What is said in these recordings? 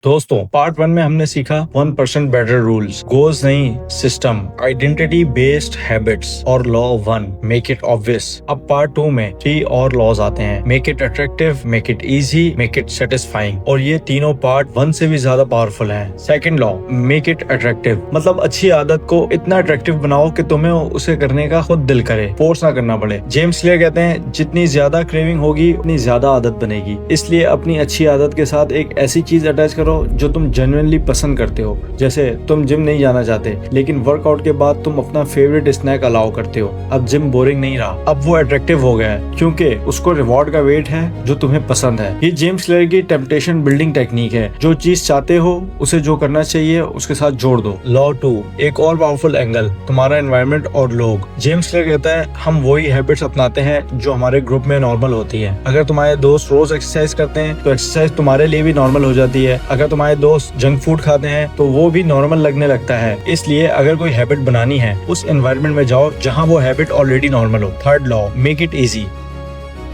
दोस्तों पार्ट 1 में हमने सीखा 1% बेटर रूल्स, गोल्स नहीं सिस्टम, आइडेंटिटी बेस्ड हैबिट्स और लॉ 1 मेक इट ऑब्वियस। अब पार्ट 2 में 3 और लॉज आते हैं, make it attractive, make it easy, make it satisfying, और ये तीनों पार्ट 1 से भी ज्यादा पावरफुल हैं। Second law, make it attractive, मतलब अच्छी आदत को इतना अट्रैक्टिव बनाओ कि तुम्हें उसे करने का खुद दिल करे, फोर्स ना करना पड़े। जेम्स क्लियर कहते हैं जितनी ज्यादा क्रेविंग होगी उतनी ज्यादा आदत बनेगी। इसलिए अपनी अच्छी आदत के साथ एक ऐसी चीज अटैच करो जो तुम जेन्युइनली पसंद करते हो। जैसे तुम जिम नहीं जाना चाहते लेकिन वर्कआउट के बाद तुम अपना फेवरेट स्नैक अलाउ करते हो। अब जिम बोरिंग नहीं रहा, अब वो अट्रैक्टिव हो गया है क्योंकि उसको रिवॉर्ड का वेट है जो तुम्हें पसंद है। ये जेम्स क्लियर की टेम्पटेशन बिल्डिंग टेक्निक है। जो चीज चाहते हो उसे जो करना चाहिए उसके साथ जोड़ दो। लॉ 2, एक और पावरफुल एंगल, तुम्हारा एनवायरनमेंट और लोग। जेम्स क्लियर कहता है हम वही हैबिट्स अपनाते हैं जो हमारे ग्रुप में नॉर्मल होती है। अगर तुम्हारे दोस्त रोज एक्सरसाइज करते हैं तो एक्सरसाइज तुम्हारे लिए भी नॉर्मल हो जाती है। अगर तुम्हारे दोस्त जंक फूड खाते हैं तो वो भी नॉर्मल लगने लगता है। इसलिए अगर कोई हैबिट बनानी है उस एनवायरनमेंट में जाओ जहाँ वो हैबिट ऑलरेडी नॉर्मल हो। Third law, make it easy,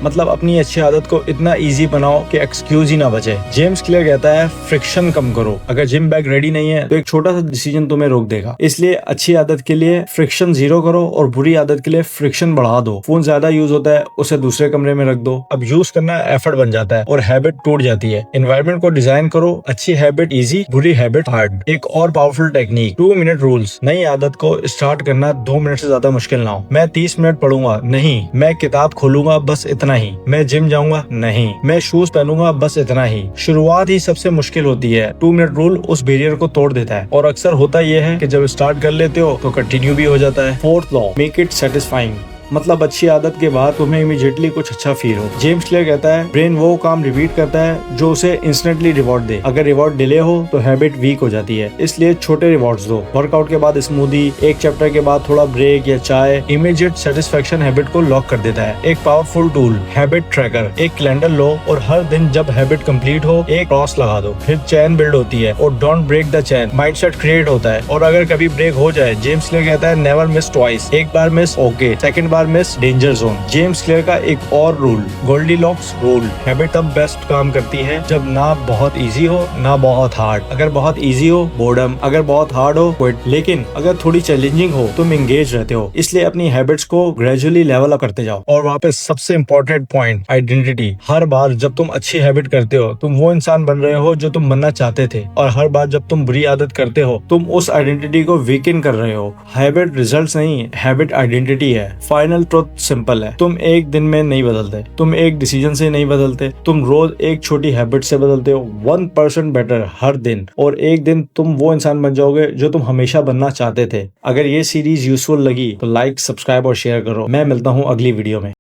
मतलब अपनी अच्छी आदत को इतना इजी बनाओ कि एक्सक्यूज ही ना बचे। जेम्स क्लियर कहता है फ्रिक्शन कम करो। अगर जिम बैग रेडी नहीं है तो एक छोटा सा डिसीजन तुम्हें रोक देगा। इसलिए अच्छी आदत के लिए फ्रिक्शन 0 करो और बुरी आदत के लिए फ्रिक्शन बढ़ा दो। फोन ज्यादा यूज होता है, उसे दूसरे कमरे में रख दो। अब यूज करना एफर्ट बन जाता है और हैबिट टूट जाती है। एनवायरनमेंट को डिजाइन करो, अच्छी हैबिट इजी, बुरी हैबिट हार्ड। एक और पावरफुल टेक्निक, 2 मिनट रूल्स। नई आदत को स्टार्ट करना 2 मिनट से ज्यादा मुश्किल ना हो। मैं 30 मिनट पढ़ूंगा नहीं, मैं किताब खोलूंगा बस इतना ही, मैं जिम जाऊंगा नहीं, मैं शूज पहनूंगा बस इतना ही। शुरुआत ही सबसे मुश्किल होती है। 2 मिनट रूल उस बैरियर को तोड़ देता है और अक्सर होता यह है कि जब स्टार्ट कर लेते हो तो कंटिन्यू भी हो जाता है। Fourth law, make it satisfying, मतलब अच्छी आदत के बाद तुम्हें इमीडिएटली कुछ अच्छा फील हो। जेम्स क्लियर कहता है ब्रेन वो काम रिपीट करता है जो उसे इंस्टेंटली रिवॉर्ड दे। अगर रिवॉर्ड डिले हो तो हैबिट वीक हो जाती है। इसलिए छोटे रिवॉर्ड्स दो। वर्कआउट के बाद स्मूदी, एक चैप्टर के बाद थोड़ा ब्रेक या चाय, इमीडिएट सेटिस्फेक्शन हैबिट को लॉक कर देता है। एक पावरफुल टूल, हैबिट ट्रैकर। एक कैलेंडर लो और हर दिन जब हैबिट कंप्लीट हो एक क्रॉस लगा दो, फिर चैन बिल्ड होती है और don't break the chain, mindset create होता है। और अगर कभी ब्रेक हो जाए, जेम्स क्लियर कहता है नेवर मिस ट्वाइस, एक बार मिस ओके, सेकंड बार miss danger zone. James Clear का एक और रूल, गोल्डीलॉक्स रूल, हैबिट तब बेस्ट काम करती है जब ना बहुत इजी हो ना बहुत हार्ड। अगर बहुत इजी हो बोर्डम, अगर बहुत हार्ड हो क्विट, लेकिन अगर थोड़ी चैलेंजिंग हो तुम एंगेज रहते हो। इसलिए अपनी हैबिट्स को ग्रेजुअली लेवल अप करते जाओ। और वहाँ पे सबसे इम्पोर्टेंट पॉइंट, आइडेंटिटी। हर बार जब तुम अच्छी हैबिट करते हो तुम वो इंसान बन रहे हो जो तुम बनना चाहते थे, और हर बार जब तुम बुरी आदत करते हो तुम उस आइडेंटिटी को वीकन कर रहे हो। हैबिट रिजल्ट्स नहीं, हैबिट आइडेंटिटी है। फाइनल ट्रुथ सिंपल है, तुम एक दिन में नहीं बदलते, तुम एक डिसीजन से नहीं बदलते, तुम रोज एक छोटी हैबिट से बदलते हो। 1% बेटर हर दिन, और एक दिन तुम वो इंसान बन जाओगे जो तुम हमेशा बनना चाहते थे। अगर ये सीरीज यूजफुल लगी तो लाइक, सब्सक्राइब और शेयर करो। मैं मिलता हूँ अगली वीडियो में।